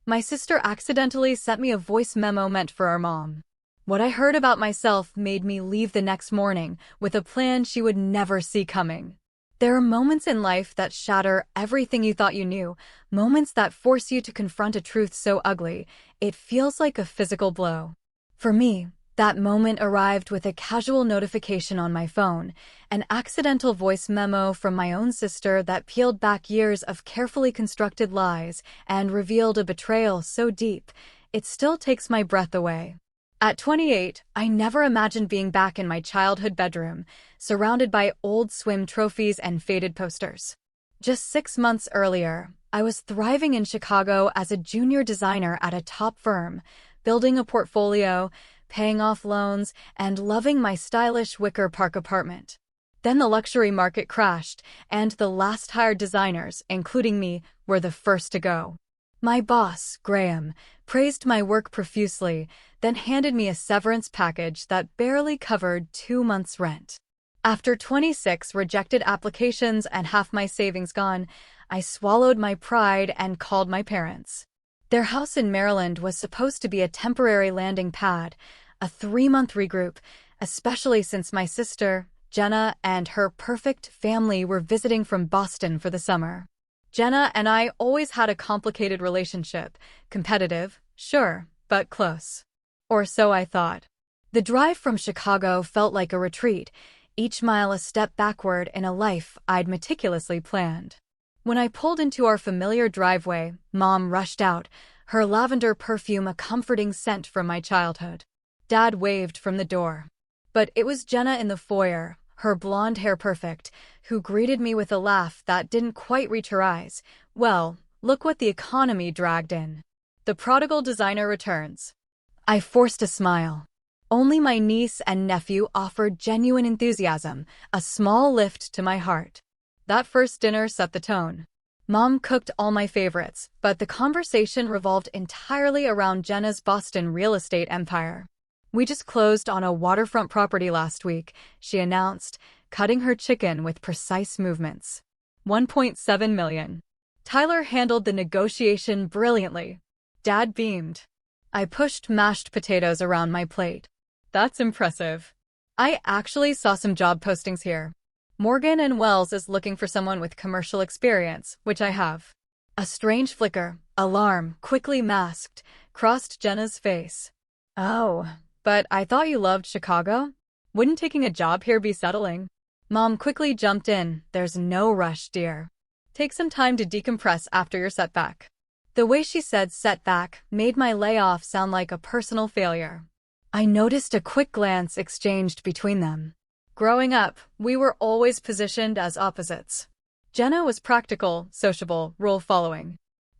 My sister accidentally sent me a voice memo meant for our mom. What I heard about myself made me leave the next morning with a plan she would never see coming. There are moments in life that shatter everything you thought you knew, moments that force you to confront a truth so ugly, it feels like a physical blow. For me, that moment arrived with a casual notification on my phone, an accidental voice memo from my own sister that peeled back years of carefully constructed lies and revealed a betrayal so deep, it still takes my breath away. At 28, I never imagined being back in my childhood bedroom, surrounded by old swim trophies and faded posters. Just 6 months earlier, I was thriving in Chicago as a junior designer at a top firm, building a portfolio, paying off loans, and loving my stylish Wicker Park apartment. Then the luxury market crashed, and the last hired designers, including me, were the first to go. My boss, Graham, praised my work profusely, then handed me a severance package that barely covered 2 months' rent. After 26 rejected applications and half my savings gone, I swallowed my pride and called my parents. Their house in Maryland was supposed to be a temporary landing pad, a 3-month regroup, especially since my sister, Jenna, and her perfect family were visiting from Boston for the summer. Jenna and I always had a complicated relationship, competitive, sure, but close. Or so I thought. The drive from Chicago felt like a retreat, each mile a step backward in a life I'd meticulously planned. When I pulled into our familiar driveway, Mom rushed out, her lavender perfume a comforting scent from my childhood. Dad waved from the door. But it was Jenna in the foyer, her blonde hair perfect, who greeted me with a laugh that didn't quite reach her eyes. Well, look what the economy dragged in. The prodigal designer returns. I forced a smile. Only my niece and nephew offered genuine enthusiasm, a small lift to my heart. That first dinner set the tone. Mom cooked all my favorites, but the conversation revolved entirely around Jenna's Boston real estate empire. We just closed on a waterfront property last week, she announced, cutting her chicken with precise movements. $1.7 million. Tyler handled the negotiation brilliantly. Dad beamed. I pushed mashed potatoes around my plate. That's impressive. I actually saw some job postings here. Morgan & Wells is looking for someone with commercial experience, which I have. A strange flicker, alarm, quickly masked, crossed Jenna's face. Oh, but I thought you loved Chicago? Wouldn't taking a job here be settling? Mom quickly jumped in. There's no rush, dear. Take some time to decompress after your setback. The way she said setback made my layoff sound like a personal failure. I noticed a quick glance exchanged between them. Growing up, we were always positioned as opposites. Jenna was practical, sociable, rule-following.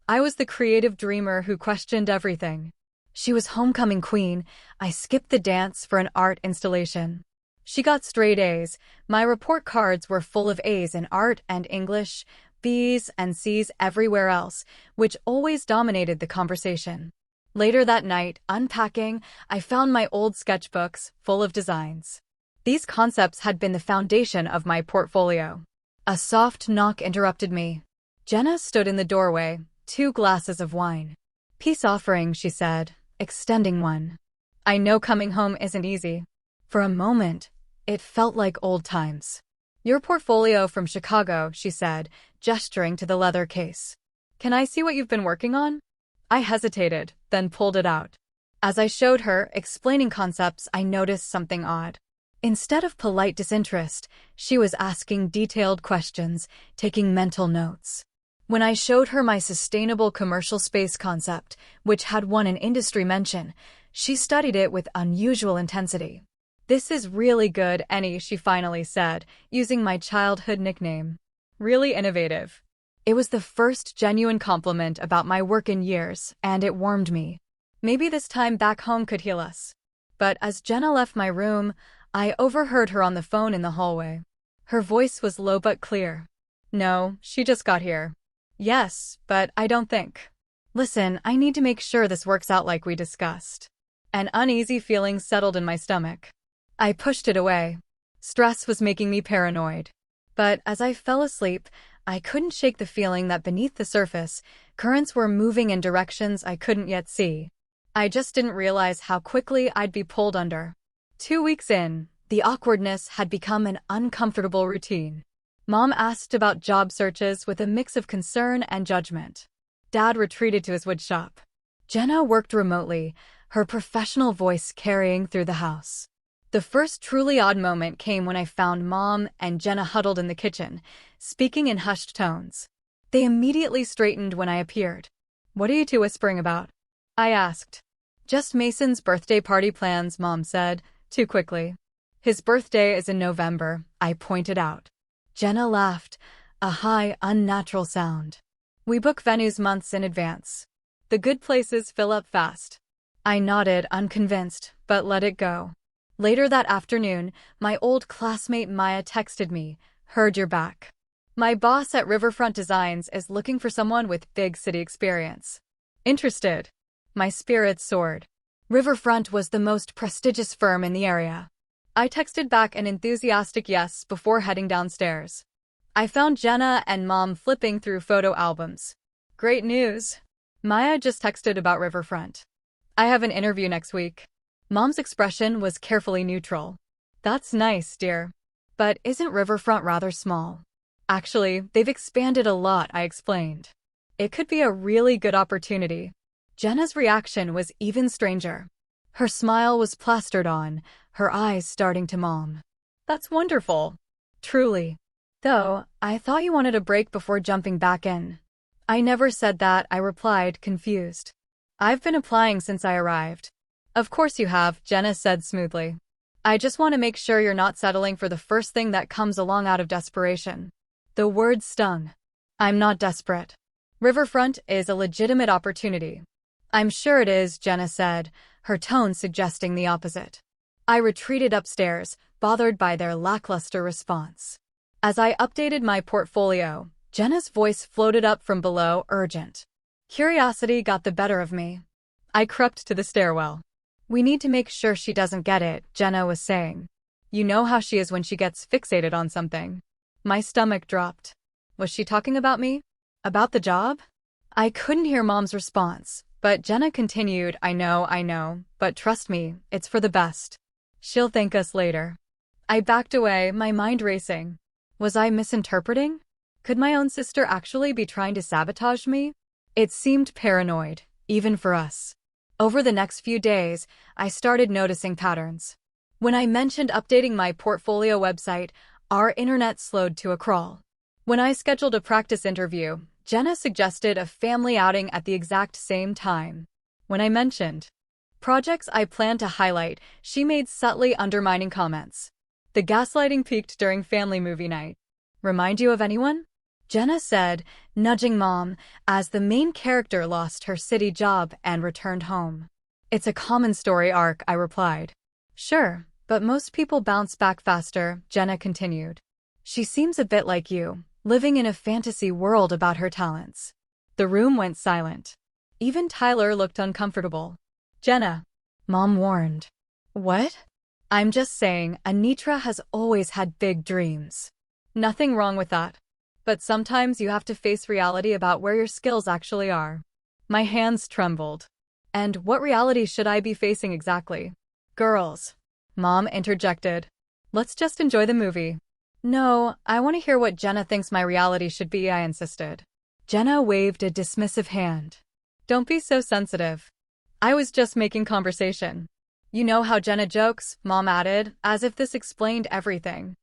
I was the creative dreamer who questioned everything. She was homecoming queen. I skipped the dance for an art installation. She got straight A's. My report cards were full of A's in art and English, B's and C's everywhere else, which always dominated the conversation. Later that night, unpacking, I found my old sketchbooks full of designs. These concepts had been the foundation of my portfolio. A soft knock interrupted me. Jenna stood in the doorway, 2 glasses of wine. Peace offering, she said, extending one. I know coming home isn't easy. For a moment, it felt like old times. Your portfolio from Chicago, she said, gesturing to the leather case. Can I see what you've been working on? I hesitated, then pulled it out. As I showed her, explaining concepts, I noticed something odd. Instead of polite disinterest, she was asking detailed questions, taking mental notes. When I showed her my sustainable commercial space concept, which had won an industry mention, she studied it with unusual intensity. This is really good, Annie, she finally said, using my childhood nickname. Really innovative. It was the first genuine compliment about my work in years, and it warmed me. Maybe this time back home could heal us. But as Jenna left my room, I overheard her on the phone in the hallway. Her voice was low but clear. No, she just got here. Yes, but I don't think. Listen, I need to make sure this works out like we discussed. An uneasy feeling settled in my stomach. I pushed it away. Stress was making me paranoid. But as I fell asleep, I couldn't shake the feeling that beneath the surface, currents were moving in directions I couldn't yet see. I just didn't realize how quickly I'd be pulled under. 2 weeks in, the awkwardness had become an uncomfortable routine. Mom asked about job searches with a mix of concern and judgment. Dad retreated to his woodshop. Jenna worked remotely, her professional voice carrying through the house. The first truly odd moment came when I found Mom and Jenna huddled in the kitchen, speaking in hushed tones. They immediately straightened when I appeared. "What are you two whispering about?" I asked. "Just Mason's birthday party plans," Mom said, too quickly. "His birthday is in November," I pointed out. Jenna laughed, a high, unnatural sound. "We book venues months in advance. The good places fill up fast." I nodded, unconvinced, but let it go. Later that afternoon, my old classmate Maya texted me, "Heard you're back. My boss at Riverfront Designs is looking for someone with big city experience. Interested?" My spirits soared. Riverfront was the most prestigious firm in the area. I texted back an enthusiastic yes before heading downstairs. I found Jenna and Mom flipping through photo albums. "Great news. Maya just texted about Riverfront. I have an interview next week." Mom's expression was carefully neutral. "That's nice, dear. But isn't Riverfront rather small?" "Actually, they've expanded a lot," I explained. "It could be a really good opportunity." Jenna's reaction was even stranger. Her smile was plastered on, her eyes starting to Mom. "That's wonderful. Truly. Though, I thought you wanted a break before jumping back in." "I never said that," I replied, confused. "I've been applying since I arrived." "Of course you have," Jenna said smoothly. "I just want to make sure you're not settling for the first thing that comes along out of desperation." The word stung. "I'm not desperate. Riverfront is a legitimate opportunity." "I'm sure it is," Jenna said, her tone suggesting the opposite. I retreated upstairs, bothered by their lackluster response. As I updated my portfolio, Jenna's voice floated up from below, urgent. Curiosity got the better of me. I crept to the stairwell. "We need to make sure she doesn't get it," Jenna was saying. "You know how she is when she gets fixated on something." My stomach dropped. Was she talking about me? About the job? I couldn't hear Mom's response, but Jenna continued, I know, but trust me, it's for the best. She'll thank us later." I backed away, my mind racing. Was I misinterpreting? Could my own sister actually be trying to sabotage me? It seemed paranoid, even for us. Over the next few days, I started noticing patterns. When I mentioned updating my portfolio website, our internet slowed to a crawl. When I scheduled a practice interview, Jenna suggested a family outing at the exact same time. When I mentioned projects I planned to highlight, she made subtly undermining comments. The gaslighting peaked during family movie night. "Remind you of anyone?" Jenna said, nudging Mom, as the main character lost her city job and returned home. "It's a common story arc," I replied. "Sure, but most people bounce back faster," Jenna continued. "She seems a bit like you, living in a fantasy world about her talents." The room went silent. Even Tyler looked uncomfortable. "Jenna," Mom warned. "What?" "I'm just saying, Anitra has always had big dreams. Nothing wrong with that. But sometimes you have to face reality about where your skills actually are." My hands trembled. "And what reality should I be facing exactly?" "Girls," Mom interjected. "Let's just enjoy the movie." "No, I want to hear what Jenna thinks my reality should be," I insisted. Jenna waved a dismissive hand. "Don't be so sensitive. I was just making conversation." "You know how Jenna jokes," Mom added, as if this explained everything.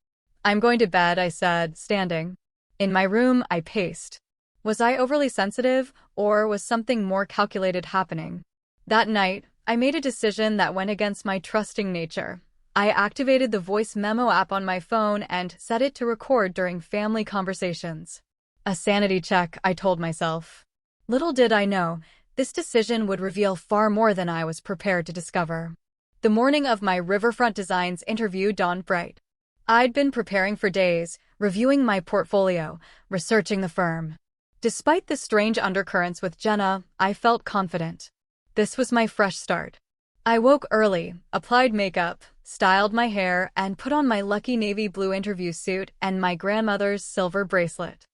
"I'm going to bed," I said, standing. In my room, I paced. Was I overly sensitive, or was something more calculated happening? That night, I made a decision that went against my trusting nature. I activated the voice memo app on my phone and set it to record during family conversations. A sanity check, I told myself. Little did I know, this decision would reveal far more than I was prepared to discover. The morning of my Riverfront Designs interview dawned bright. I'd been preparing for days, reviewing my portfolio, researching the firm. Despite the strange undercurrents with Jenna, I felt confident. This was my fresh start. I woke early, applied makeup, styled my hair, and put on my lucky navy blue interview suit and my grandmother's silver bracelet.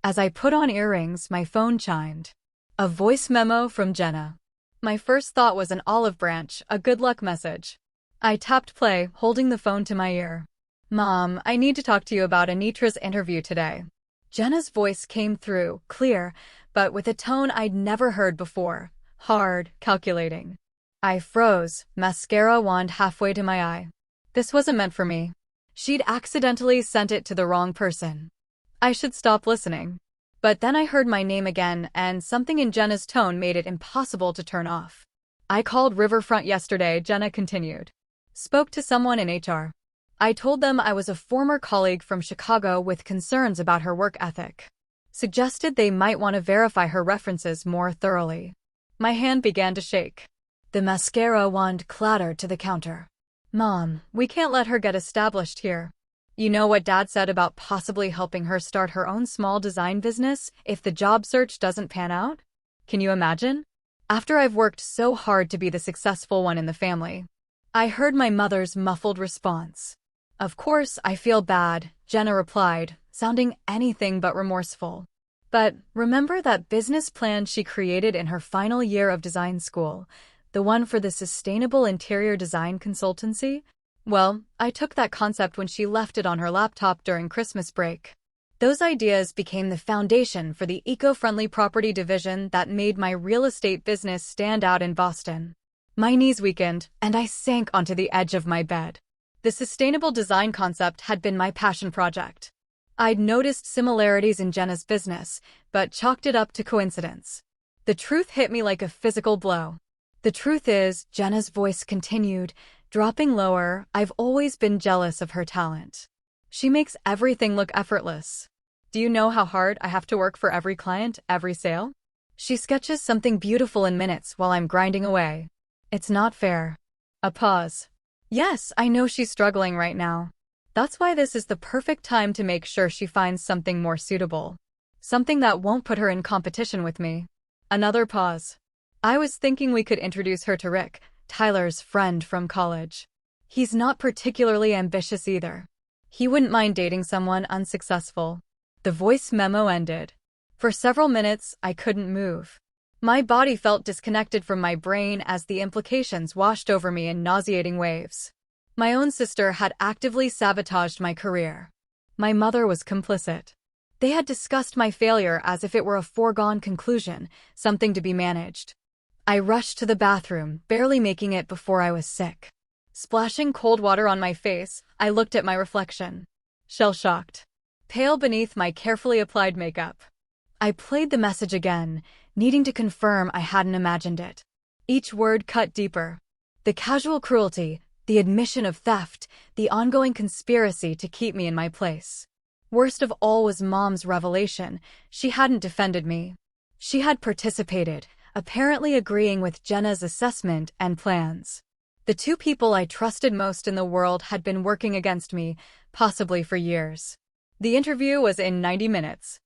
As I put on earrings, my phone chimed. A voice memo from Jenna. My first thought was an olive branch, a good luck message. I tapped play, holding the phone to my ear. Mom, I need to talk to you about Anitra's interview today. Jenna's voice came through, clear, but with a tone I'd never heard before. Hard, calculating. I froze, mascara wand halfway to my eye. This wasn't meant for me. She'd accidentally sent it to the wrong person. I should stop listening. But then I heard my name again, and something in Jenna's tone made it impossible to turn off. I called Riverfront yesterday, Jenna continued. Spoke to someone in HR. I told them I was a former colleague from Chicago with concerns about her work ethic. Suggested they might want to verify her references more thoroughly. My hand began to shake. The mascara wand clattered to the counter. Mom, we can't let her get established here. You know what Dad said about possibly helping her start her own small design business if the job search doesn't pan out? Can you imagine? After I've worked so hard to be the successful one in the family. I heard my mother's muffled response. Of course, I feel bad, Jenna replied, sounding anything but remorseful. But remember that business plan she created in her final year of design school, the one for the sustainable interior design consultancy? Well, I took that concept when she left it on her laptop during Christmas break. Those ideas became the foundation for the eco-friendly property division that made my real estate business stand out in Boston. My knees weakened, and I sank onto the edge of my bed. The sustainable design concept had been my passion project. I'd noticed similarities in Jenna's business, but chalked it up to coincidence. The truth hit me like a physical blow. The truth is, Jenna's voice continued, dropping lower, I've always been jealous of her talent. She makes everything look effortless. Do you know how hard I have to work for every client, every sale? She sketches something beautiful in minutes while I'm grinding away. It's not fair. A pause. Yes, I know she's struggling right now. That's why this is the perfect time to make sure she finds something more suitable. Something that won't put her in competition with me. Another pause. I was thinking we could introduce her to Rick, Tyler's friend from college. He's not particularly ambitious either. He wouldn't mind dating someone unsuccessful. The voice memo ended. For several minutes, I couldn't move. My body felt disconnected from my brain as the implications washed over me in nauseating waves. My own sister had actively sabotaged my career. My mother was complicit. They had discussed my failure as if it were a foregone conclusion, something to be managed. I rushed to the bathroom, barely making it before I was sick. Splashing cold water on my face, I looked at my reflection. Shell-shocked. Pale beneath my carefully applied makeup. I played the message again, needing to confirm I hadn't imagined it. Each word cut deeper. The casual cruelty, the admission of theft, the ongoing conspiracy to keep me in my place. Worst of all was Mom's revelation. She hadn't defended me. She had participated, apparently agreeing with Jenna's assessment and plans. The two people I trusted most in the world had been working against me, possibly for years. The interview was in 90 minutes.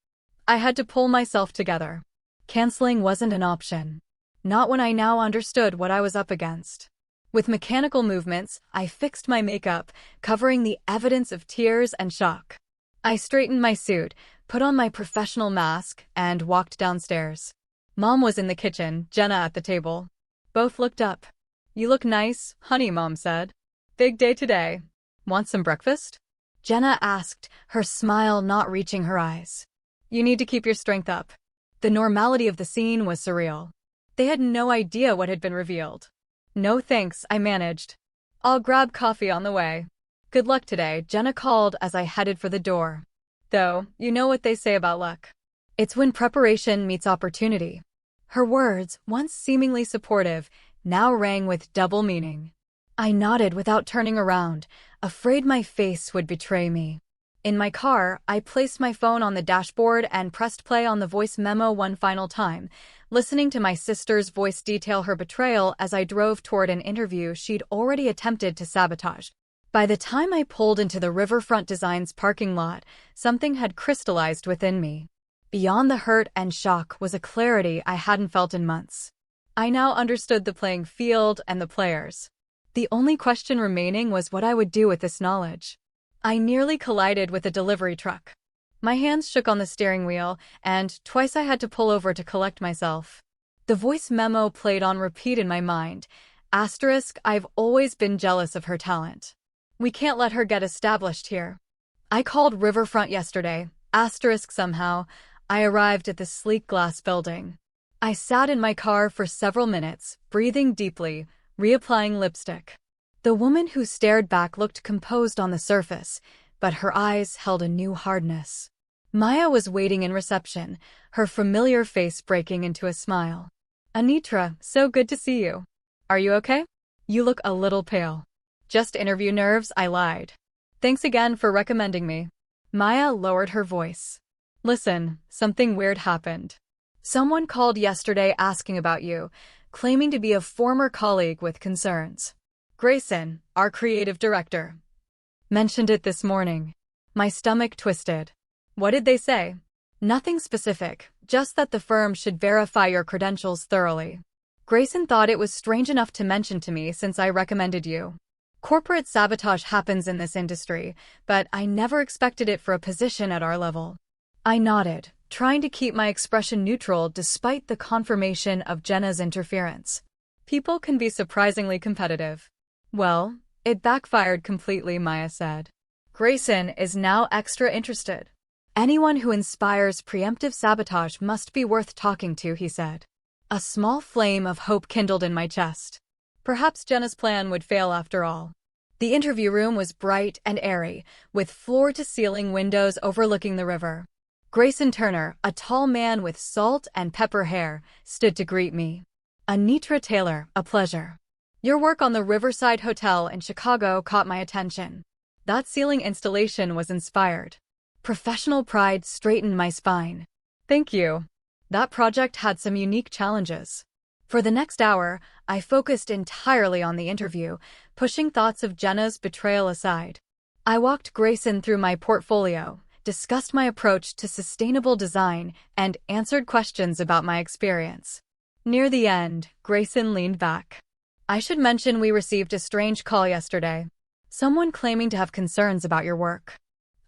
I had to pull myself together. Canceling wasn't an option. Not when I now understood what I was up against. With mechanical movements, I fixed my makeup, covering the evidence of tears and shock. I straightened my suit, put on my professional mask, and walked downstairs. Mom was in the kitchen, Jenna at the table. Both looked up. You look nice, honey, Mom said. Big day today. Want some breakfast? Jenna asked, her smile not reaching her eyes. You need to keep your strength up. The normality of the scene was surreal. They had no idea what had been revealed. No thanks, I managed. I'll grab coffee on the way. Good luck today, Jenna called as I headed for the door. Though, you know what they say about luck. It's when preparation meets opportunity. Her words, once seemingly supportive, now rang with double meaning. I nodded without turning around, afraid my face would betray me. In my car, I placed my phone on the dashboard and pressed play on the voice memo one final time, listening to my sister's voice detail her betrayal as I drove toward an interview she'd already attempted to sabotage. By the time I pulled into the Riverfront Designs parking lot, something had crystallized within me. Beyond the hurt and shock was a clarity I hadn't felt in months. I now understood the playing field and the players. The only question remaining was what I would do with this knowledge. I nearly collided with a delivery truck. My hands shook on the steering wheel, and twice I had to pull over to collect myself. The voice memo played on repeat in my mind. Asterisk, I've always been jealous of her talent. We can't let her get established here. I called Riverfront yesterday. Asterisk somehow. I arrived at the sleek glass building. I sat in my car for several minutes, breathing deeply, reapplying lipstick. The woman who stared back looked composed on the surface, but her eyes held a new hardness. Maya was waiting in reception, her familiar face breaking into a smile. Anitra, so good to see you. Are you okay? You look a little pale. Just interview nerves, I lied. Thanks again for recommending me. Maya lowered her voice. Listen, something weird happened. Someone called yesterday asking about you, claiming to be a former colleague with concerns. Grayson, our creative director, mentioned it this morning. My stomach twisted. What did they say? Nothing specific, just that the firm should verify your credentials thoroughly. Grayson thought it was strange enough to mention to me since I recommended you. Corporate sabotage happens in this industry, but I never expected it for a position at our level. I nodded, trying to keep my expression neutral despite the confirmation of Jenna's interference. People can be surprisingly competitive. Well, it backfired completely, Maya said. Grayson is now extra interested. Anyone who inspires preemptive sabotage must be worth talking to, he said. A small flame of hope kindled in my chest. Perhaps Jenna's plan would fail after all. The interview room was bright and airy, with floor-to-ceiling windows overlooking the river. Grayson Turner, a tall man with salt and pepper hair, stood to greet me. Anitra Taylor, a pleasure. Your work on the Riverside Hotel in Chicago caught my attention. That ceiling installation was inspired. Professional pride straightened my spine. Thank you. That project had some unique challenges. For the next hour, I focused entirely on the interview, pushing thoughts of Jenna's betrayal aside. I walked Grayson through my portfolio, discussed my approach to sustainable design, and answered questions about my experience. Near the end, Grayson leaned back. I should mention we received a strange call yesterday. Someone claiming to have concerns about your work.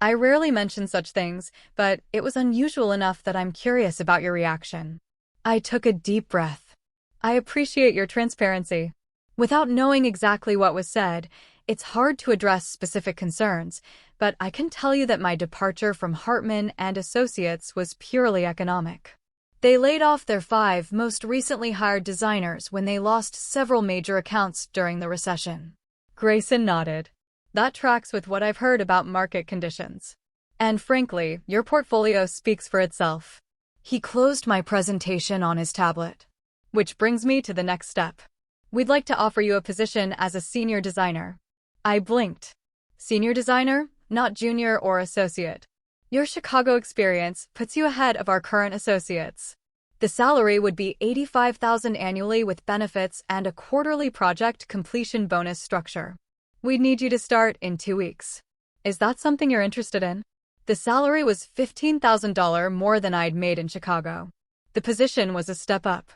I rarely mention such things, but it was unusual enough that I'm curious about your reaction. I took a deep breath. I appreciate your transparency. Without knowing exactly what was said, it's hard to address specific concerns, but I can tell you that my departure from Hartman and Associates was purely economic. They laid off their 5 most recently hired designers when they lost several major accounts during the recession. Grayson nodded. That tracks with what I've heard about market conditions. And frankly, your portfolio speaks for itself. He closed my presentation on his tablet. Which brings me to the next step. We'd like to offer you a position as a senior designer. I blinked. Senior designer, not junior or associate. Your Chicago experience puts you ahead of our current associates. The salary would be $85,000 annually with benefits and a quarterly project completion bonus structure. We'd need you to start in 2 weeks. Is that something you're interested in? The salary was $15,000 more than I'd made in Chicago. The position was a step up.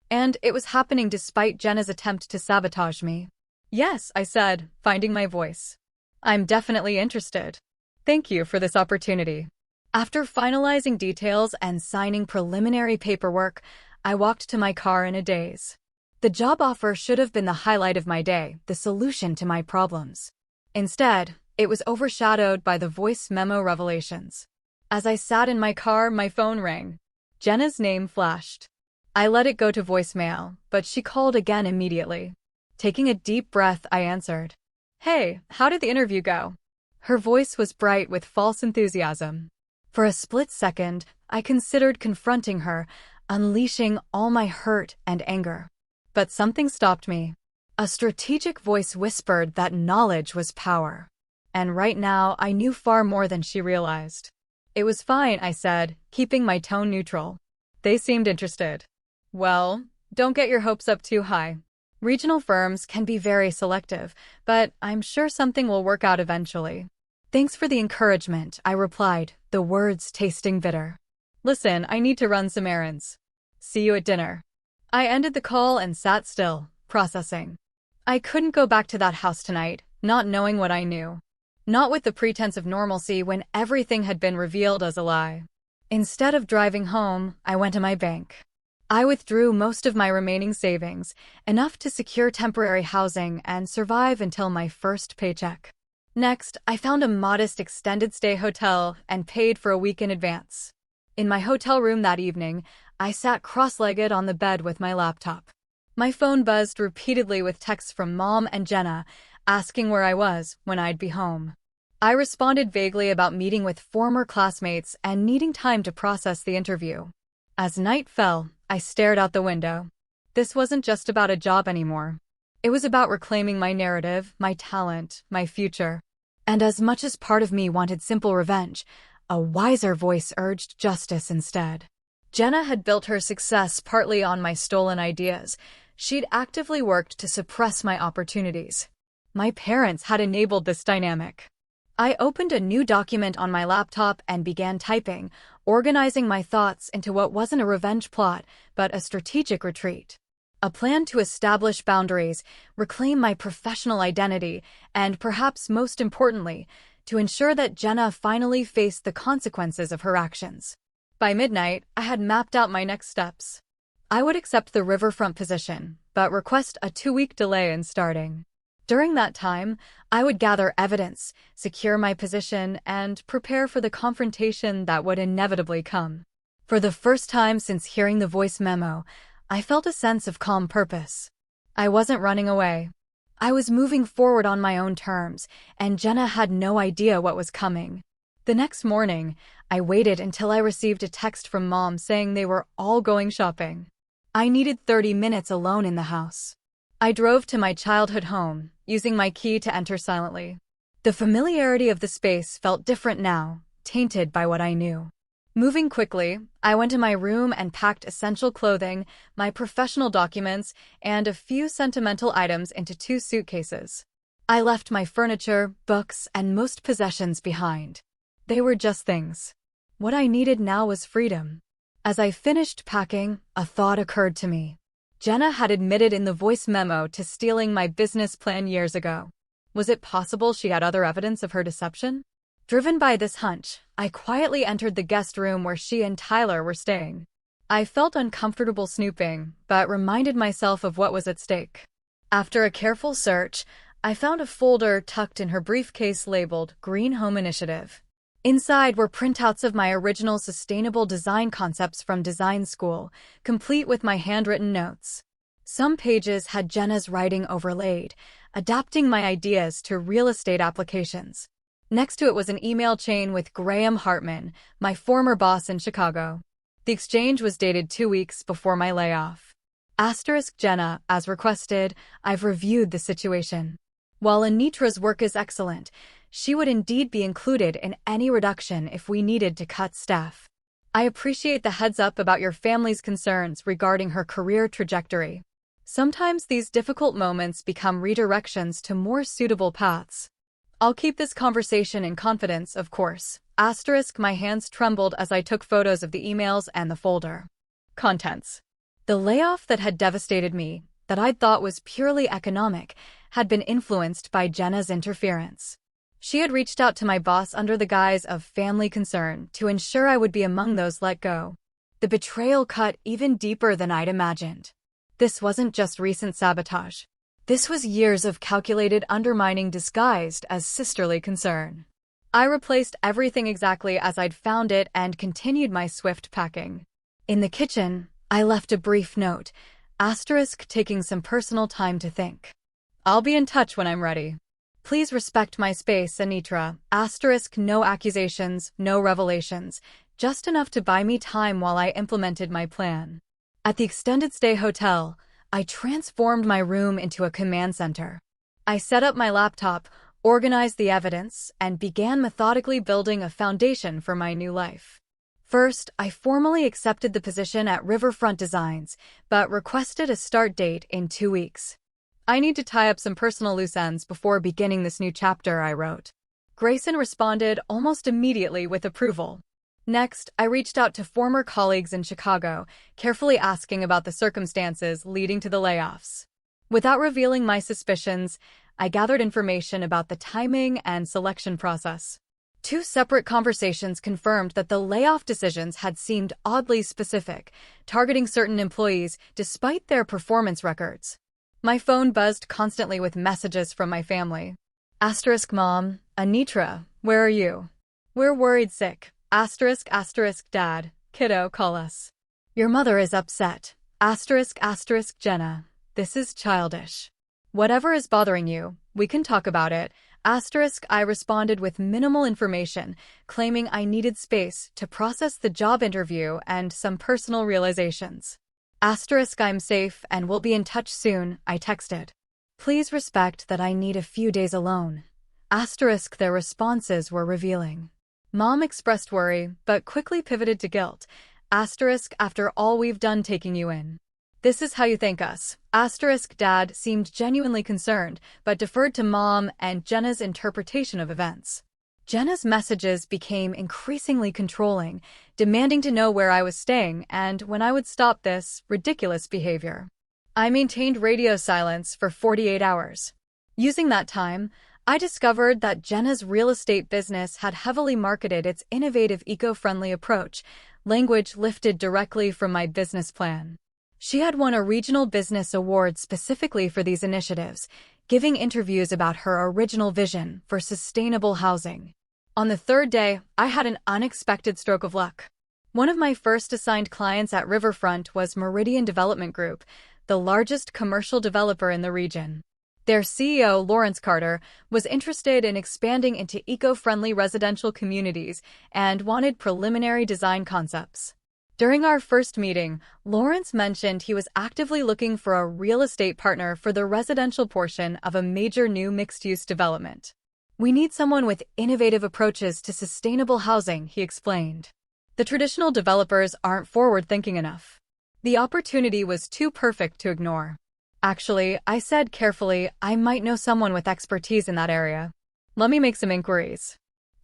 And it was happening despite Jenna's attempt to sabotage me. Yes, I said, finding my voice. I'm definitely interested. Thank you for this opportunity. After finalizing details and signing preliminary paperwork, I walked to my car in a daze. The job offer should have been the highlight of my day, the solution to my problems. Instead, it was overshadowed by the voice memo revelations. As I sat in my car, my phone rang. Jenna's name flashed. I let it go to voicemail, but she called again immediately. Taking a deep breath, I answered. Hey, how did the interview go? Her voice was bright with false enthusiasm. For a split second, I considered confronting her, unleashing all my hurt and anger. But something stopped me. A strategic voice whispered that knowledge was power. And right now, I knew far more than she realized. It was fine, I said, keeping my tone neutral. They seemed interested. Well, don't get your hopes up too high. Regional firms can be very selective, but I'm sure something will work out eventually. Thanks for the encouragement, I replied, the words tasting bitter. Listen, I need to run some errands. See you at dinner. I ended the call and sat still, processing. I couldn't go back to that house tonight, not knowing what I knew. not with the pretense of normalcy when everything had been revealed as a lie. Instead of driving home, I went to my bank. I withdrew most of my remaining savings, enough to secure temporary housing and survive until my first paycheck. Next, I found a modest extended-stay hotel and paid for a week in advance. In my hotel room that evening, I sat cross-legged on the bed with my laptop. My phone buzzed repeatedly with texts from Mom and Jenna, asking where I was when I'd be home. I responded vaguely about meeting with former classmates and needing time to process the interview. As night fell, I stared out the window. This wasn't just about a job anymore. It was about reclaiming my narrative, my talent, my future. And as much as part of me wanted simple revenge, a wiser voice urged justice instead. Jenna had built her success partly on my stolen ideas. She'd actively worked to suppress my opportunities. My parents had enabled this dynamic. I opened a new document on my laptop and began typing, organizing my thoughts into what wasn't a revenge plot, but a strategic retreat. A plan to establish boundaries, reclaim my professional identity, and perhaps most importantly, to ensure that Jenna finally faced the consequences of her actions. By midnight, I had mapped out my next steps. I would accept the riverfront position, but request a 2-week delay in starting. During that time, I would gather evidence, secure my position, and prepare for the confrontation that would inevitably come. For the first time since hearing the voice memo, I felt a sense of calm purpose. I wasn't running away. I was moving forward on my own terms, and Jenna had no idea what was coming. The next morning, I waited until I received a text from Mom saying they were all going shopping. I needed 30 minutes alone in the house. I drove to my childhood home, using my key to enter silently. The familiarity of the space felt different now, tainted by what I knew. Moving quickly, I went to my room and packed essential clothing, my professional documents, and a few sentimental items into 2 suitcases. I left my furniture, books, and most possessions behind. They were just things. What I needed now was freedom. As I finished packing, a thought occurred to me. Jenna had admitted in the voice memo to stealing my business plan years ago. Was it possible she had other evidence of her deception? Driven by this hunch, I quietly entered the guest room where she and Tyler were staying. I felt uncomfortable snooping, but reminded myself of what was at stake. After a careful search, I found a folder tucked in her briefcase labeled Green Home Initiative. Inside were printouts of my original sustainable design concepts from design school, complete with my handwritten notes. Some pages had Jenna's writing overlaid, adapting my ideas to real estate applications. Next to it was an email chain with Graham Hartman, my former boss in Chicago. The exchange was dated 2 weeks before my layoff. Asterisk Jenna, as requested, I've reviewed the situation. While Anitra's work is excellent, she would indeed be included in any reduction if we needed to cut staff. I appreciate the heads up about your family's concerns regarding her career trajectory. Sometimes these difficult moments become redirections to more suitable paths. I'll keep this conversation in confidence, of course. Asterisk my hands trembled as I took photos of the emails and the folder. Contents. The layoff that had devastated me, that I'd thought was purely economic, had been influenced by Jenna's interference. She had reached out to my boss under the guise of family concern to ensure I would be among those let go. The betrayal cut even deeper than I'd imagined. This wasn't just recent sabotage. This was years of calculated undermining disguised as sisterly concern. I replaced everything exactly as I'd found it and continued my swift packing. In the kitchen, I left a brief note, asterisk taking some personal time to think. I'll be in touch when I'm ready. Please respect my space, Anitra. Asterisk no accusations, no revelations, just enough to buy me time while I implemented my plan. At the extended stay hotel, I transformed my room into a command center. I set up my laptop, organized the evidence, and began methodically building a foundation for my new life. First, I formally accepted the position at Riverfront Designs, but requested a start date in 2 weeks. I need to tie up some personal loose ends before beginning this new chapter, I wrote. Grayson responded almost immediately with approval. Next, I reached out to former colleagues in Chicago, carefully asking about the circumstances leading to the layoffs. Without revealing my suspicions, I gathered information about the timing and selection process. Two separate conversations confirmed that the layoff decisions had seemed oddly specific, targeting certain employees despite their performance records. My phone buzzed constantly with messages from my family. Asterisk mom, Anitra, where are you? We're worried sick. Asterisk asterisk dad, kiddo, call us. Your mother is upset. Asterisk asterisk Jenna, this is childish. Whatever is bothering you, we can talk about it. Asterisk I responded with minimal information, claiming I needed space to process the job interview and some personal realizations. Asterisk I'm safe and will be in touch soon, I texted. Please respect that I need a few days alone. Asterisk their responses were revealing. Mom expressed worry, but quickly pivoted to guilt. Asterisk after all we've done taking you in. This is how you thank us. Asterisk dad seemed genuinely concerned, but deferred to mom and Jenna's interpretation of events. Jenna's messages became increasingly controlling, demanding to know where I was staying and when I would stop this ridiculous behavior. I maintained radio silence for 48 hours. Using that time, I discovered that Jenna's real estate business had heavily marketed its innovative eco-friendly approach, language lifted directly from my business plan. She had won a regional business award specifically for these initiatives, giving interviews about her original vision for sustainable housing. On the third day, I had an unexpected stroke of luck. One of my first assigned clients at Riverfront was Meridian Development Group, the largest commercial developer in the region. Their CEO, Lawrence Carter, was interested in expanding into eco-friendly residential communities and wanted preliminary design concepts. During our first meeting, Lawrence mentioned he was actively looking for a real estate partner for the residential portion of a major new mixed-use development. We need someone with innovative approaches to sustainable housing, he explained. The traditional developers aren't forward-thinking enough. The opportunity was too perfect to ignore. Actually, I said carefully, I might know someone with expertise in that area. Let me make some inquiries.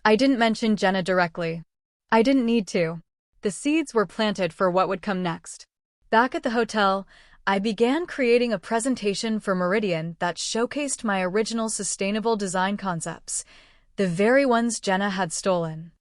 I didn't mention Jenna directly. I didn't need to. The seeds were planted for what would come next. Back at the hotel, I began creating a presentation for Meridian that showcased my original sustainable design concepts, the very ones Jenna had stolen.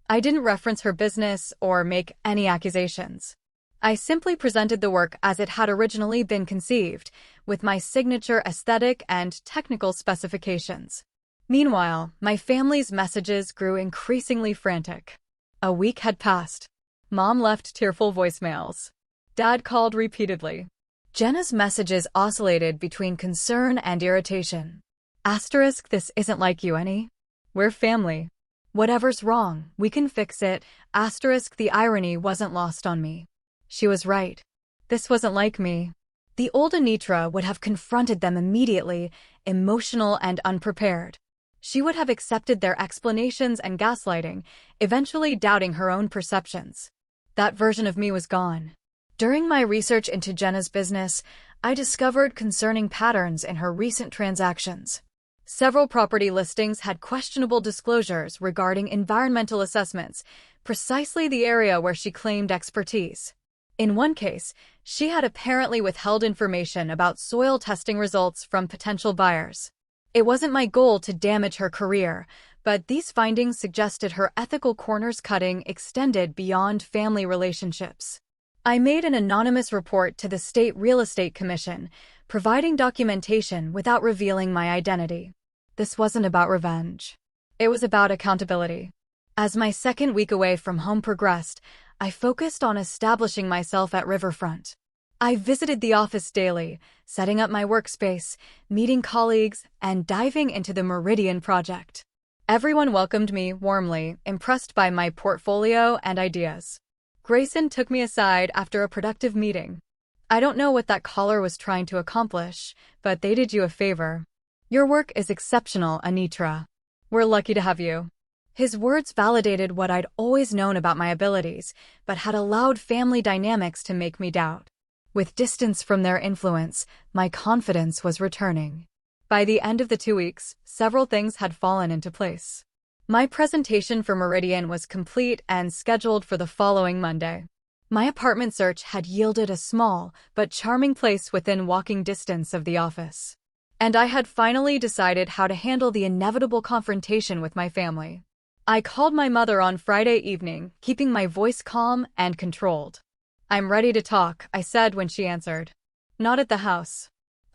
I didn't reference her business or make any accusations. I simply presented the work as it had originally been conceived, with my signature aesthetic and technical specifications. Meanwhile, my family's messages grew increasingly frantic. A week had passed. Mom left tearful voicemails. Dad called repeatedly. Jenna's messages oscillated between concern and irritation. Asterisk this isn't like you any. We're family. Whatever's wrong, we can fix it. Asterisk the irony wasn't lost on me. She was right. This wasn't like me. The old Anitra would have confronted them immediately, emotional and unprepared. She would have accepted their explanations and gaslighting, eventually doubting her own perceptions. That version of me was gone. During my research into Jenna's business, I discovered concerning patterns in her recent transactions. Several property listings had questionable disclosures regarding environmental assessments, precisely the area where she claimed expertise. In one case, she had apparently withheld information about soil testing results from potential buyers. It wasn't my goal to damage her career, but these findings suggested her ethical corners cutting extended beyond family relationships. I made an anonymous report to the State Real Estate Commission, providing documentation without revealing my identity. This wasn't about revenge. It was about accountability. As my second week away from home progressed, I focused on establishing myself at Riverfront. I visited the office daily, setting up my workspace, meeting colleagues, and diving into the Meridian project. Everyone welcomed me warmly, impressed by my portfolio and ideas. Grayson took me aside after a productive meeting. I don't know what that caller was trying to accomplish, but they did you a favor. Your work is exceptional, Anitra. We're lucky to have you. His words validated what I'd always known about my abilities, but had allowed family dynamics to make me doubt. With distance from their influence, my confidence was returning. By the end of the 2 weeks, several things had fallen into place. My presentation for Meridian was complete and scheduled for the following Monday. My apartment search had yielded a small but charming place within walking distance of the office. And I had finally decided how to handle the inevitable confrontation with my family. I called my mother on Friday evening, keeping my voice calm and controlled. "I'm ready to talk," I said when she answered. "Not at the house.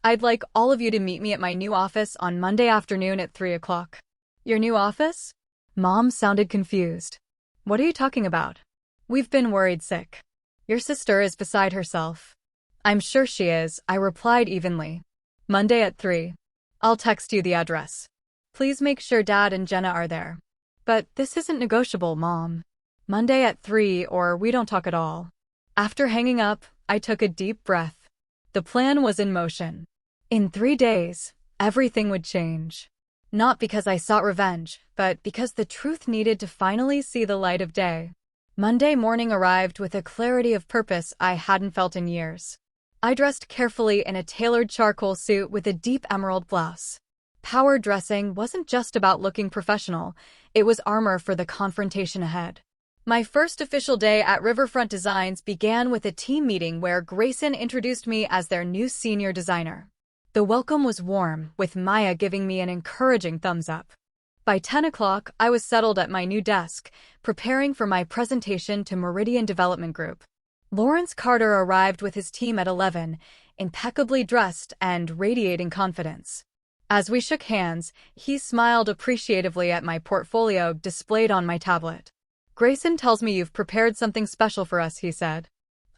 I'd like all of you to meet me at my new office on Monday afternoon at 3 o'clock. "Your new office?" Mom sounded confused. "What are you talking about?" "We've been worried sick. Your sister is beside herself." "I'm sure she is," I replied evenly. "Monday at 3. I'll text you the address. Please make sure Dad and Jenna are there." "But this isn't negotiable, Mom. Monday at 3 or we don't talk at all." After hanging up, I took a deep breath. The plan was in motion. In 3 days, everything would change. Not because I sought revenge, but because the truth needed to finally see the light of day. Monday morning arrived with a clarity of purpose I hadn't felt in years. I dressed carefully in a tailored charcoal suit with a deep emerald blouse. Power dressing wasn't just about looking professional, it was armor for the confrontation ahead. My first official day at Riverfront Designs began with a team meeting where Grayson introduced me as their new senior designer. The welcome was warm, with Maya giving me an encouraging thumbs up. By 10 o'clock, I was settled at my new desk, preparing for my presentation to Meridian Development Group. Lawrence Carter arrived with his team at 11, impeccably dressed and radiating confidence. As we shook hands, he smiled appreciatively at my portfolio displayed on my tablet. "Grayson tells me you've prepared something special for us," he said.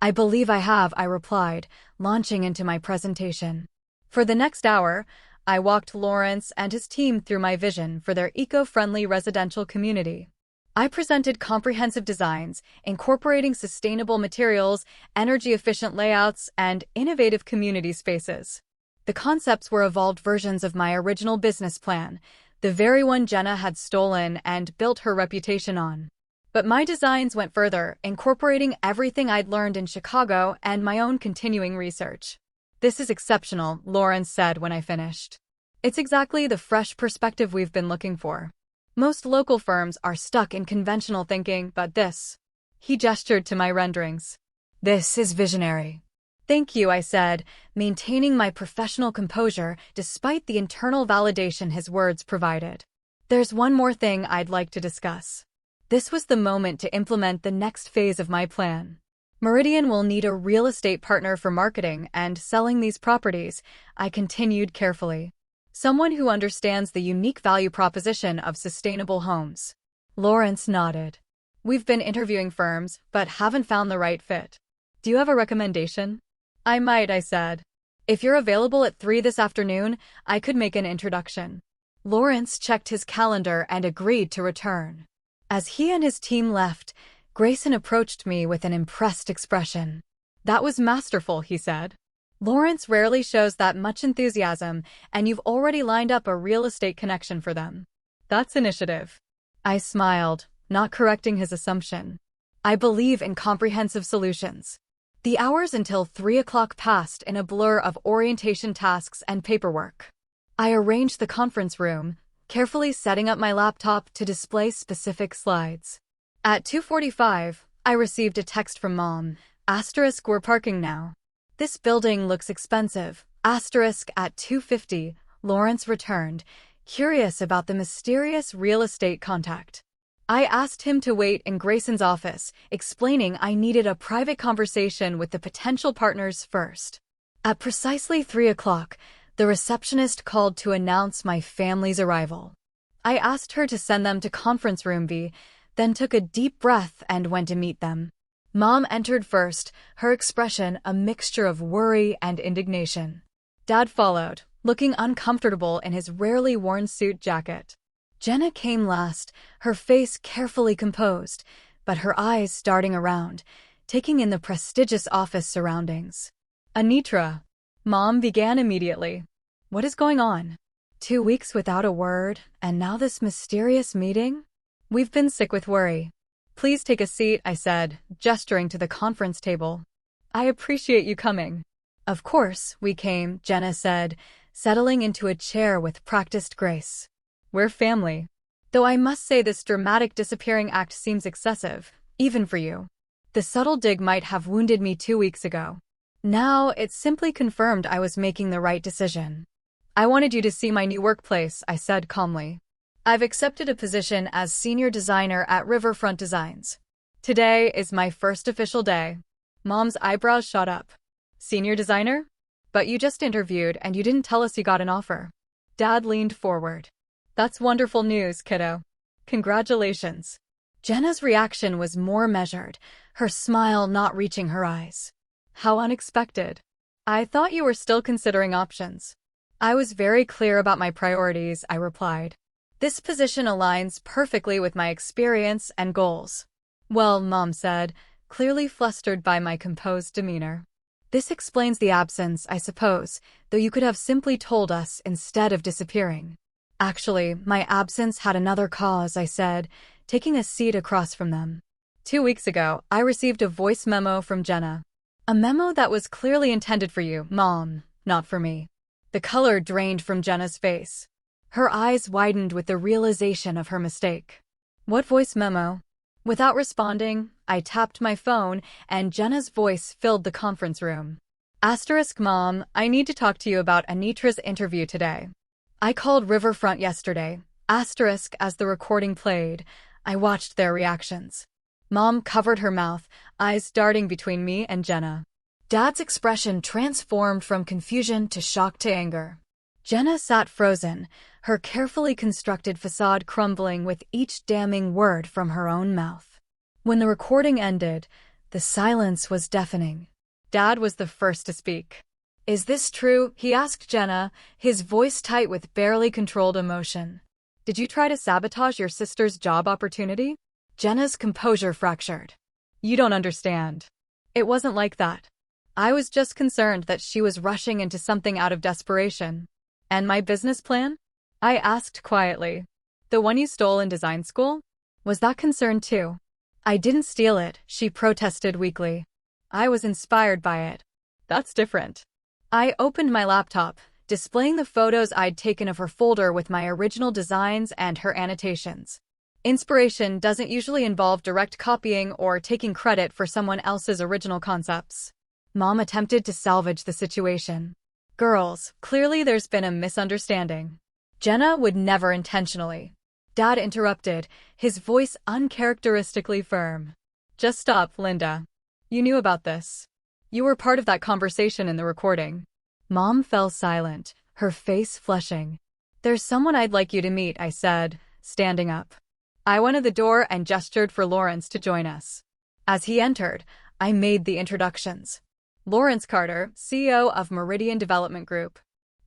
"I believe I have," I replied, launching into my presentation. For the next hour, I walked Lawrence and his team through my vision for their eco-friendly residential community. I presented comprehensive designs, incorporating sustainable materials, energy-efficient layouts, and innovative community spaces. The concepts were evolved versions of my original business plan, the very one Jenna had stolen and built her reputation on. But my designs went further, incorporating everything I'd learned in Chicago and my own continuing research. "This is exceptional," Lawrence said when I finished. "It's exactly the fresh perspective we've been looking for. Most local firms are stuck in conventional thinking, but this..." He gestured to my renderings. "This is visionary." "Thank you," I said, maintaining my professional composure despite the internal validation his words provided. "There's one more thing I'd like to discuss." This was the moment to implement the next phase of my plan. Meridian will need a real estate partner for marketing and selling these properties, I continued carefully. Someone who understands the unique value proposition of sustainable homes. Lawrence nodded. "We've been interviewing firms, but haven't found the right fit. Do you have a recommendation?" "I might," I said. "If you're available at 3 this afternoon, I could make an introduction." Lawrence checked his calendar and agreed to return. As he and his team left, Grayson approached me with an impressed expression. "That was masterful," he said. "Lawrence rarely shows that much enthusiasm, and you've already lined up a real estate connection for them. That's initiative." I smiled, not correcting his assumption. I believe in comprehensive solutions. The hours until 3 o'clock passed in a blur of orientation tasks and paperwork. I arranged the conference room, carefully setting up my laptop to display specific slides. At 2:45, I received a text from Mom. * "We're parking now. This building looks expensive. * At 2:50, Lawrence returned, curious about the mysterious real estate contact. I asked him to wait in Grayson's office, explaining I needed a private conversation with the potential partners first. At precisely 3 o'clock, the receptionist called to announce my family's arrival. I asked her to send them to conference room B, then took a deep breath and went to meet them. Mom entered first, her expression a mixture of worry and indignation. Dad followed, looking uncomfortable in his rarely worn suit jacket. Jenna came last, her face carefully composed, but her eyes darting around, taking in the prestigious office surroundings. "Anitra," Mom began immediately. "What is going on? 2 weeks without a word, and now this mysterious meeting? We've been sick with worry. Please take a seat," I said, gesturing to the conference table. "I appreciate you coming." "Of course, we came," Jenna said, settling into a chair with practiced grace. "We're family. Though I must say this dramatic disappearing act seems excessive, even for you." The subtle dig might have wounded me 2 weeks ago. Now, it simply confirmed I was making the right decision. I wanted you to see my new workplace, I said calmly. I've accepted a position as senior designer at Riverfront Designs. Today is my first official day. Mom's eyebrows shot up. Senior designer? But you just interviewed and you didn't tell us you got an offer. Dad leaned forward. That's wonderful news, kiddo. Congratulations. Jenna's reaction was more measured, her smile not reaching her eyes. How unexpected. I thought you were still considering options. I was very clear about my priorities, I replied. This position aligns perfectly with my experience and goals. Well, Mom said, clearly flustered by my composed demeanor. This explains the absence, I suppose, though you could have simply told us instead of disappearing. Actually, my absence had another cause, I said, taking a seat across from them. 2 weeks ago, I received a voice memo from Jenna. A memo that was clearly intended for you, Mom, not for me. The color drained from Jenna's face. Her eyes widened with the realization of her mistake. What voice memo? Without responding, I tapped my phone, and Jenna's voice filled the conference room. Mom, I need to talk to you about Anitra's interview today. I called Riverfront yesterday. As the recording played, I watched their reactions. Mom covered her mouth, eyes darting between me and Jenna. Dad's expression transformed from confusion to shock to anger. Jenna sat frozen, her carefully constructed facade crumbling with each damning word from her own mouth. When the recording ended, the silence was deafening. Dad was the first to speak. Is this true? He asked Jenna, his voice tight with barely controlled emotion. Did you try to sabotage your sister's job opportunity? Jenna's composure fractured. You don't understand. It wasn't like that. I was just concerned that she was rushing into something out of desperation. And my business plan? I asked quietly. The one you stole in design school? Was that concerned too? I didn't steal it, she protested weakly. I was inspired by it. That's different. I opened my laptop, displaying the photos I'd taken of her folder with my original designs and her annotations. Inspiration doesn't usually involve direct copying or taking credit for someone else's original concepts. Mom attempted to salvage the situation. Girls, clearly there's been a misunderstanding. Jenna would never intentionally. Dad interrupted, his voice uncharacteristically firm. Just stop, Linda. You knew about this. You were part of that conversation in the recording. Mom fell silent, her face flushing. There's someone I'd like you to meet, I said, standing up. I went to the door and gestured for Lawrence to join us. As he entered, I made the introductions. Lawrence Carter, CEO of Meridian Development Group.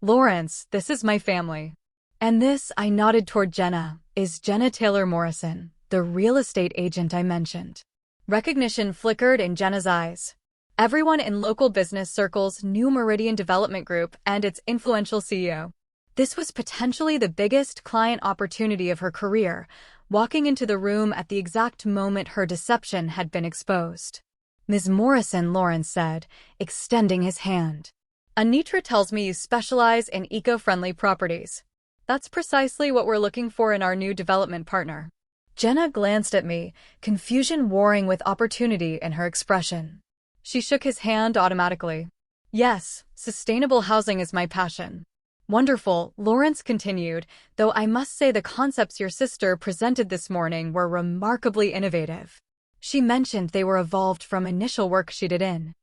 Lawrence, this is my family. And this, I nodded toward Jenna, is Jenna Taylor Morrison, the real estate agent I mentioned. Recognition flickered in Jenna's eyes. Everyone in local business circles knew Meridian Development Group and its influential CEO. This was potentially the biggest client opportunity of her career, walking into the room at the exact moment her deception had been exposed. Ms. Morrison, Lawrence said, extending his hand. Anitra tells me you specialize in eco-friendly properties. That's precisely what we're looking for in our new development partner. Jenna glanced at me, confusion warring with opportunity in her expression. She shook his hand automatically. Yes, sustainable housing is my passion. Wonderful, Lawrence continued, though I must say the concepts your sister presented this morning were remarkably innovative. She mentioned they were evolved from initial work she did in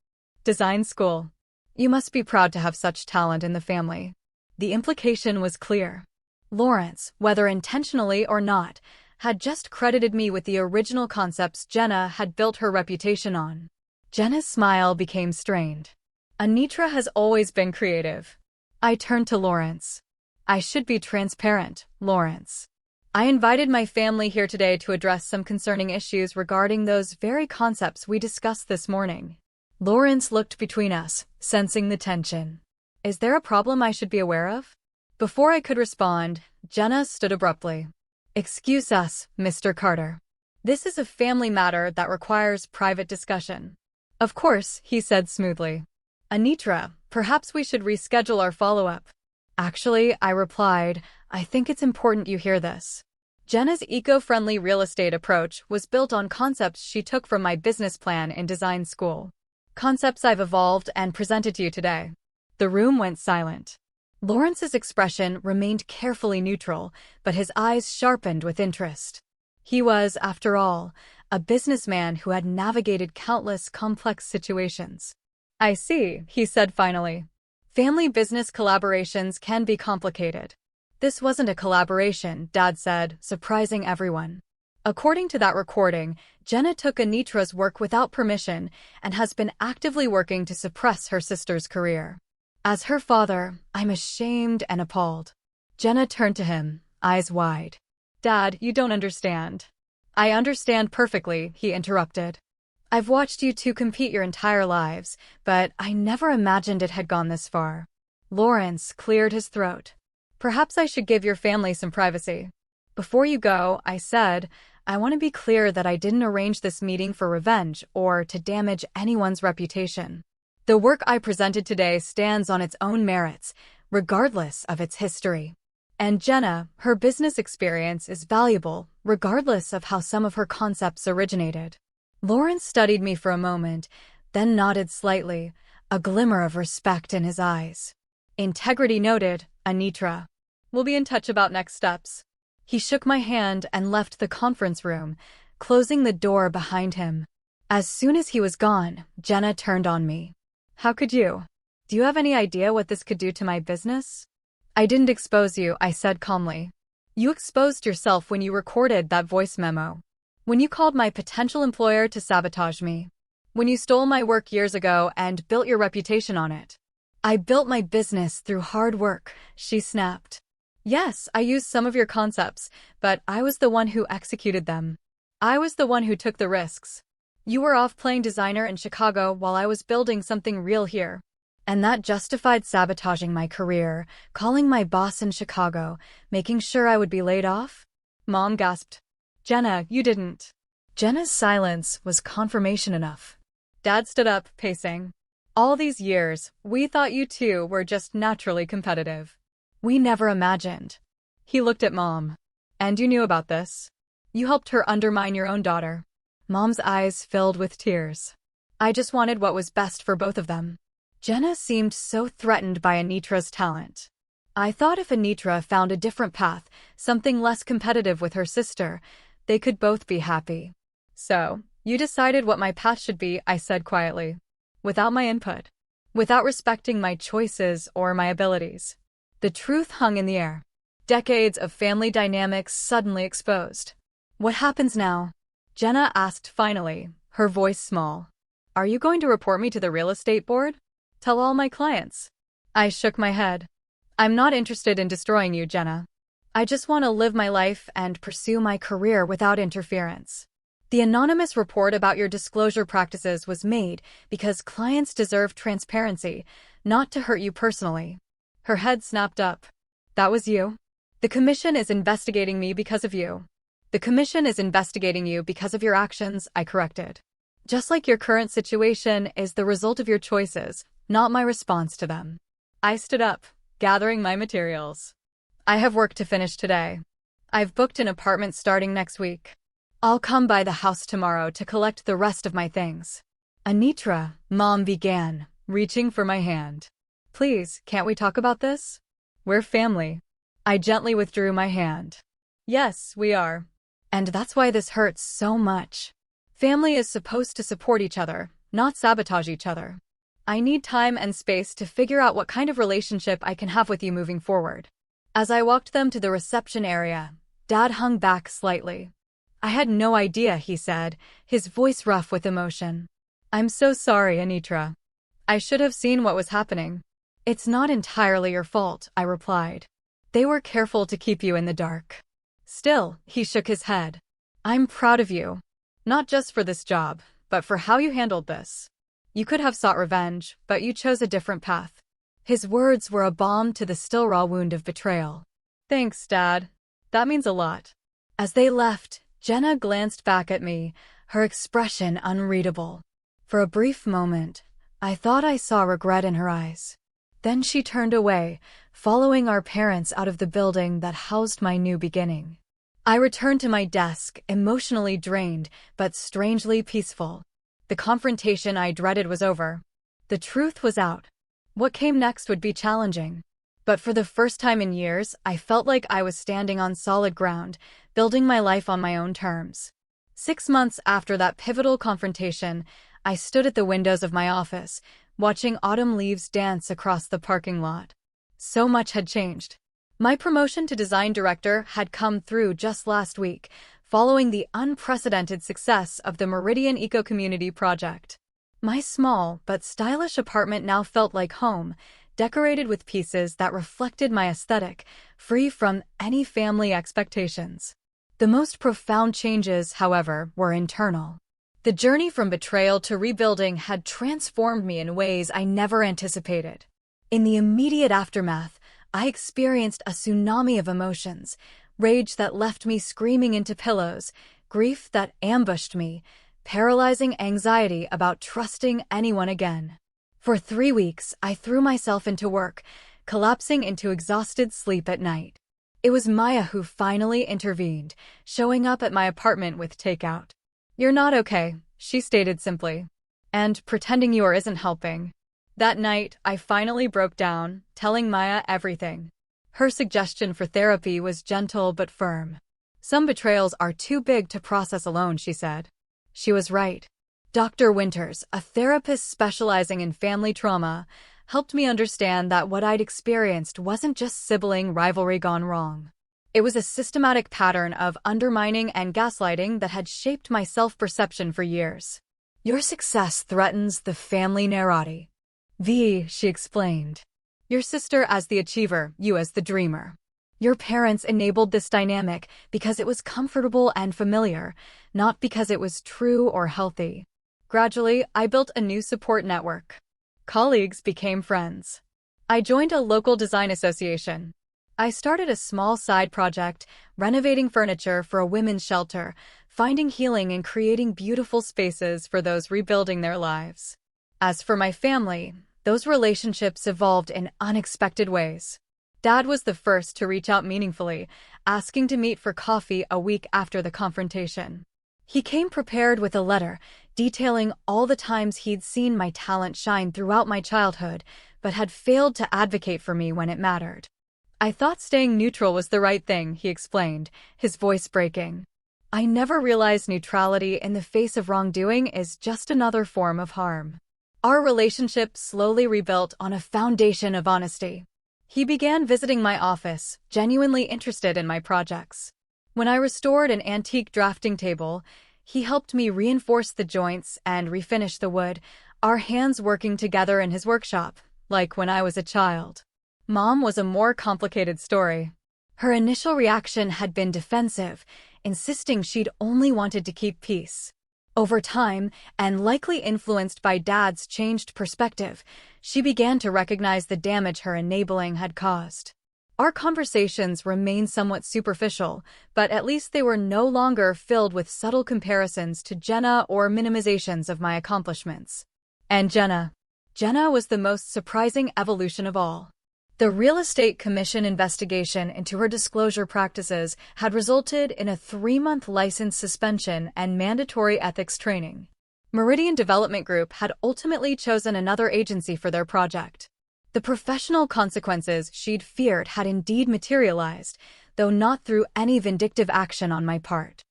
design school. You must be proud to have such talent in the family. The implication was clear. Lawrence, whether intentionally or not, had just credited me with the original concepts Jenna had built her reputation on. Jenna's smile became strained. Anitra has always been creative. I turned to Lawrence. I should be transparent, Lawrence. I invited my family here today to address some concerning issues regarding those very concepts we discussed this morning. Lawrence looked between us, sensing the tension. Is there a problem I should be aware of? Before I could respond, Jenna stood abruptly. Excuse us, Mr. Carter. This is a family matter that requires private discussion. Of course, he said smoothly. Anitra, perhaps we should reschedule our follow-up. Actually, I replied, I think it's important you hear this. Jenna's eco-friendly real estate approach was built on concepts she took from my business plan in design school. Concepts I've evolved and presented to you today. The room went silent. Lawrence's expression remained carefully neutral, but his eyes sharpened with interest. He was, after all, a businessman who had navigated countless complex situations. I see, he said finally. Family business collaborations can be complicated. This wasn't a collaboration, Dad said, surprising everyone. According to that recording, Jenna took Anitra's work without permission and has been actively working to suppress her sister's career. As her father, I'm ashamed and appalled. Jenna turned to him, eyes wide. Dad, you don't understand. I understand perfectly, he interrupted. I've watched you two compete your entire lives, but I never imagined it had gone this far. Lawrence cleared his throat. Perhaps I should give your family some privacy. Before you go, I said, I want to be clear that I didn't arrange this meeting for revenge or to damage anyone's reputation. The work I presented today stands on its own merits, regardless of its history. And Jenna, her business experience is valuable, regardless of how some of her concepts originated. Lawrence studied me for a moment, then nodded slightly, a glimmer of respect in his eyes. Integrity noted, Anitra. We'll be in touch about next steps. He shook my hand and left the conference room, closing the door behind him. As soon as he was gone, Jenna turned on me. How could you? Do you have any idea what this could do to my business? I didn't expose you, I said calmly. You exposed yourself when you recorded that voice memo. When you called my potential employer to sabotage me. When you stole my work years ago and built your reputation on it. I built my business through hard work, she snapped. Yes, I used some of your concepts, but I was the one who executed them. I was the one who took the risks. You were off playing designer in Chicago while I was building something real here. And that justified sabotaging my career, calling my boss in Chicago, making sure I would be laid off? Mom gasped. Jenna, you didn't. Jenna's silence was confirmation enough. Dad stood up, pacing. All these years, we thought you two were just naturally competitive. We never imagined. He looked at Mom. And you knew about this. You helped her undermine your own daughter. Mom's eyes filled with tears. I just wanted what was best for both of them. Jenna seemed so threatened by Anitra's talent. I thought if Anitra found a different path, something less competitive with her sister, they could both be happy. So, you decided what my path should be, I said quietly. Without my input. Without respecting my choices or my abilities. The truth hung in the air. Decades of family dynamics suddenly exposed. What happens now? Jenna asked finally, her voice small. Are you going to report me to the real estate board? Tell all my clients. I shook my head. I'm not interested in destroying you, Jenna. I just want to live my life and pursue my career without interference. The anonymous report about your disclosure practices was made because clients deserve transparency, not to hurt you personally. Her head snapped up. That was you? The commission is investigating me because of you. The commission is investigating you because of your actions, I corrected. Just like your current situation is the result of your choices, not my response to them. I stood up, gathering my materials. I have work to finish today. I've booked an apartment starting next week. I'll come by the house tomorrow to collect the rest of my things. Anitra, Mom began, reaching for my hand. Please, can't we talk about this? We're family. I gently withdrew my hand. Yes, we are. And that's why this hurts so much. Family is supposed to support each other, not sabotage each other. I need time and space to figure out what kind of relationship I can have with you moving forward. As I walked them to the reception area, Dad hung back slightly. I had no idea, he said, his voice rough with emotion. I'm so sorry, Anitra. I should have seen what was happening. It's not entirely your fault, I replied. They were careful to keep you in the dark. Still, he shook his head. I'm proud of you. Not just for this job, but for how you handled this. You could have sought revenge, but you chose a different path. His words were a balm to the still raw wound of betrayal. Thanks, Dad. That means a lot. As they left, Jenna glanced back at me, her expression unreadable. For a brief moment, I thought I saw regret in her eyes. Then she turned away, following our parents out of the building that housed my new beginning. I returned to my desk, emotionally drained, but strangely peaceful. The confrontation I dreaded was over. The truth was out. What came next would be challenging. But for the first time in years, I felt like I was standing on solid ground, building my life on my own terms. 6 months after that pivotal confrontation, I stood at the windows of my office, watching autumn leaves dance across the parking lot. So much had changed. My promotion to design director had come through just last week, following the unprecedented success of the Meridian Eco-Community project. My small but stylish apartment now felt like home, decorated with pieces that reflected my aesthetic, free from any family expectations. The most profound changes, however, were internal. The journey from betrayal to rebuilding had transformed me in ways I never anticipated. In the immediate aftermath, I experienced a tsunami of emotions, rage that left me screaming into pillows, grief that ambushed me, paralyzing anxiety about trusting anyone again. For 3 weeks, I threw myself into work, collapsing into exhausted sleep at night. It was Maya who finally intervened, showing up at my apartment with takeout. "You're not okay," she stated simply. "And pretending you isn't helping." That night, I finally broke down, telling Maya everything. Her suggestion for therapy was gentle but firm. "Some betrayals are too big to process alone," she said. She was right. Dr. Winters, a therapist specializing in family trauma, helped me understand that what I'd experienced wasn't just sibling rivalry gone wrong. It was a systematic pattern of undermining and gaslighting that had shaped my self-perception for years. "Your success threatens the family narrative. She explained. Your sister as the achiever, you as the dreamer. Your parents enabled this dynamic because it was comfortable and familiar, not because it was true or healthy." Gradually, I built a new support network. Colleagues became friends. I joined a local design association. I started a small side project, renovating furniture for a women's shelter, finding healing in creating beautiful spaces for those rebuilding their lives. As for my family, those relationships evolved in unexpected ways. Dad was the first to reach out meaningfully, asking to meet for coffee a week after the confrontation. He came prepared with a letter, detailing all the times he'd seen my talent shine throughout my childhood, but had failed to advocate for me when it mattered. "I thought staying neutral was the right thing," he explained, his voice breaking. "I never realized neutrality in the face of wrongdoing is just another form of harm." Our relationship slowly rebuilt on a foundation of honesty. He began visiting my office, genuinely interested in my projects. When I restored an antique drafting table, he helped me reinforce the joints and refinish the wood, our hands working together in his workshop, like when I was a child. Mom was a more complicated story. Her initial reaction had been defensive, insisting she'd only wanted to keep peace. Over time, and likely influenced by Dad's changed perspective, she began to recognize the damage her enabling had caused. Our conversations remained somewhat superficial, but at least they were no longer filled with subtle comparisons to Jenna or minimizations of my accomplishments. And Jenna was the most surprising evolution of all. The Real Estate Commission investigation into her disclosure practices had resulted in a 3-month license suspension and mandatory ethics training. Meridian Development Group had ultimately chosen another agency for their project. The professional consequences she'd feared had indeed materialized, though not through any vindictive action on my part.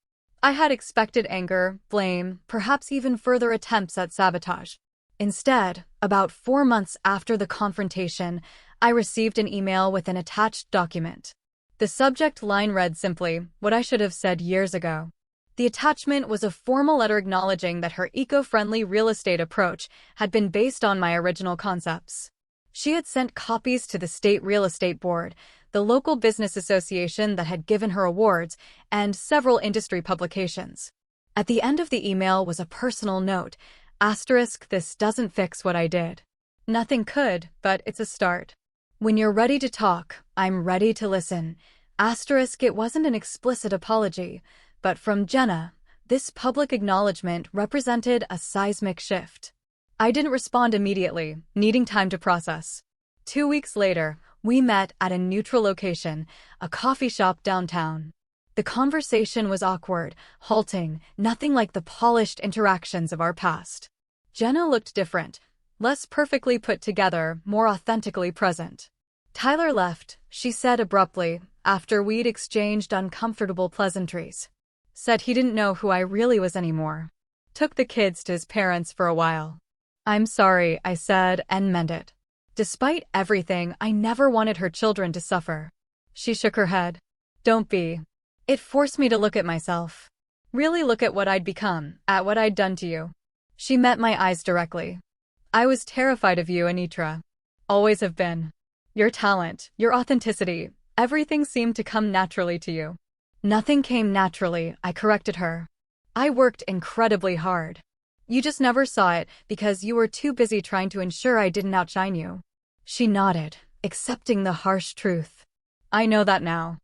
I had expected anger, blame, perhaps even further attempts at sabotage. Instead, about 4 months after the confrontation, I received an email with an attached document. The subject line read simply, "What I should have said years ago." The attachment was a formal letter acknowledging that her eco-friendly real estate approach had been based on my original concepts. She had sent copies to the State Real Estate Board, the local business association that had given her awards, and several industry publications. At the end of the email was a personal note, "This doesn't fix what I did. Nothing could, but it's a start. When you're ready to talk, I'm ready to listen." It wasn't an explicit apology, but from Jenna, this public acknowledgement represented a seismic shift. I didn't respond immediately, needing time to process. 2 weeks later, we met at a neutral location, a coffee shop downtown. The The conversation was awkward, halting, nothing like the polished interactions of our past. Jenna looked different, less perfectly put together, more authentically present. Tyler left, she said abruptly, after we'd exchanged uncomfortable pleasantries. Said he didn't know who I really was anymore. Took the kids to his parents for a while. I'm sorry, I said, and meant it. Despite everything, I never wanted her children to suffer. She shook her head. Don't be. It forced me to look at myself. Really look at what I'd become, at what I'd done to you. She met my eyes directly. I was terrified of you, Anitra. Always have been. Your talent, your authenticity, everything seemed to come naturally to you. Nothing came naturally, I corrected her. I worked incredibly hard. You just never saw it because you were too busy trying to ensure I didn't outshine you. She nodded, accepting the harsh truth. I know that now.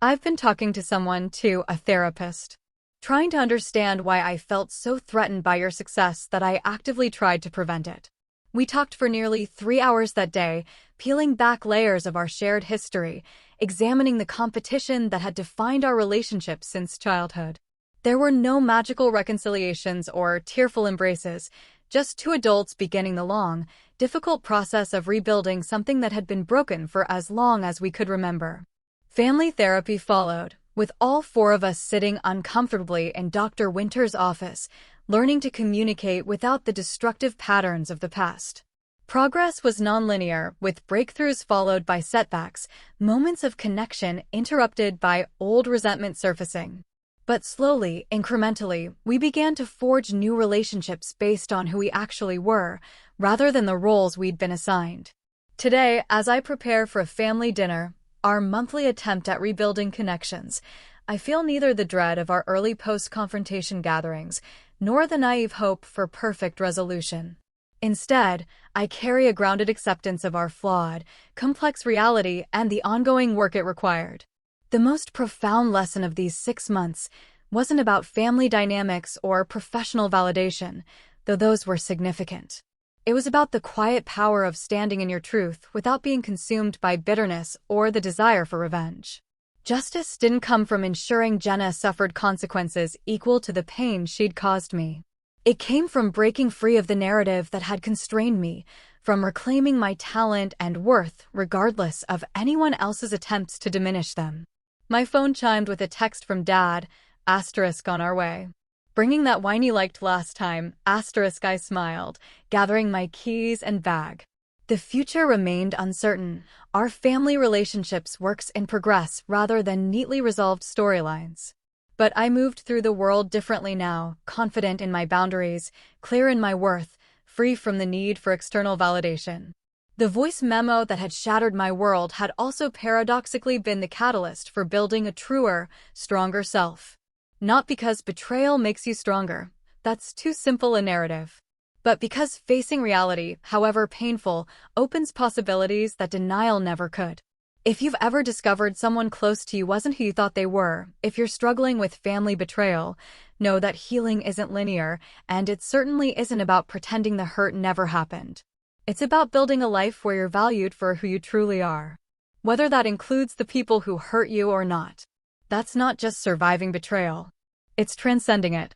I've been talking to someone too, a therapist. Trying to understand why I felt so threatened by your success that I actively tried to prevent it. We talked for nearly 3 hours that day, peeling back layers of our shared history, examining the competition that had defined our relationship since childhood. There were no magical reconciliations or tearful embraces, just two adults beginning the long, difficult process of rebuilding something that had been broken for as long as we could remember. Family therapy followed, with all 4 of us sitting uncomfortably in Dr. Winter's office, learning to communicate without the destructive patterns of the past. Progress was nonlinear, with breakthroughs followed by setbacks, moments of connection interrupted by old resentment surfacing. But slowly, incrementally, we began to forge new relationships based on who we actually were, rather than the roles we'd been assigned. Today, as I prepare for a family dinner, our monthly attempt at rebuilding connections, I feel neither the dread of our early post-confrontation gatherings, nor the naive hope for perfect resolution. Instead, I carry a grounded acceptance of our flawed, complex reality and the ongoing work it required. The most profound lesson of these 6 months wasn't about family dynamics or professional validation, though those were significant. It was about the quiet power of standing in your truth without being consumed by bitterness or the desire for revenge. Justice didn't come from ensuring Jenna suffered consequences equal to the pain she'd caused me. It came from breaking free of the narrative that had constrained me, from reclaiming my talent and worth regardless of anyone else's attempts to diminish them. My phone chimed with a text from Dad, asterisk on our way. Bringing that wine you liked last time, asterisk I smiled, gathering my keys and bag. The future remained uncertain. Our family relationships works in progress rather than neatly resolved storylines. But I moved through the world differently now, confident in my boundaries, clear in my worth, free from the need for external validation. The voice memo that had shattered my world had also paradoxically been the catalyst for building a truer, stronger self. Not because betrayal makes you stronger, that's too simple a narrative, but because facing reality, however painful, opens possibilities that denial never could. If you've ever discovered someone close to you wasn't who you thought they were, if you're struggling with family betrayal, know that healing isn't linear, and it certainly isn't about pretending the hurt never happened. It's about building a life where you're valued for who you truly are. Whether that includes the people who hurt you or not. That's not just surviving betrayal. It's transcending it.